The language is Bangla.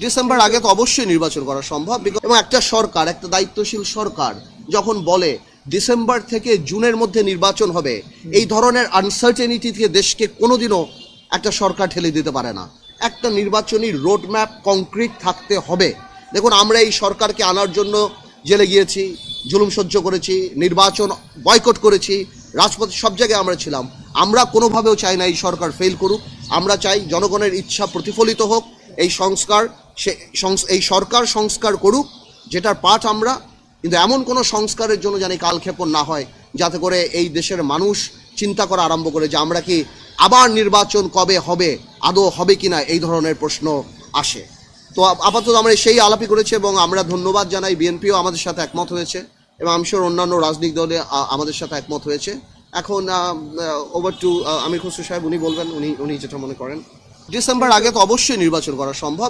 ডিসেম্বর আগে তো অবশ্যই নির্বাচন করা সম্ভব, এবং একটা সরকার, একটা দায়িত্বশীল সরকার যখন বলে ডিসেম্বর থেকে জুনের মধ্যে নির্বাচন হবে, এই ধরনের আনসার্টেনিটি থেকে দেশকে কোনোদিনও একটা সরকার ঠেলে দিতে পারে না। একটা নির্বাচনী রোডম্যাপ কংক্রিট থাকতে হবে। দেখুন, আমরা এই সরকারকে আনার জন্য জেলে গিয়েছি, জুলুম সহ্য করেছি, নির্বাচন বয়কট করেছি, রাজপথে সব জায়গায় আমরা ছিলাম। আমরা কোনোভাবেও চাই না এই সরকার ফেল করুক। আমরা চাই জনগণের ইচ্ছা প্রতিফলিত হোক, এই সরকার সংস্কার করুক, যেটার পাঠ আমরা। কিন্তু এমন কোনো সংস্কারের জন্য জানি কালক্ষেপণ না হয়, যাতে করে এই দেশের মানুষ চিন্তা করা আরম্ভ করে যে আমরা কি আবার নির্বাচন কবে হবে, আদৌ হবে কি না, এই ধরনের প্রশ্ন আসে। তো আপাতত আমরা সেই আলাপই করেছি, এবং আমরা ধন্যবাদ জানাই, বিএনপিও আমাদের সাথে একমত হয়েছে, এবং আমি শিওর অন্যান্য রাজনৈতিক দলে আমাদের সাথে একমত হয়েছে। এখন ওভার টু আমির খসরু সাহেব, উনি বলবেন উনি যেটা মনে করেন। ডিসেম্বর আগে তো অবশ্যই নির্বাচন করা সম্ভব।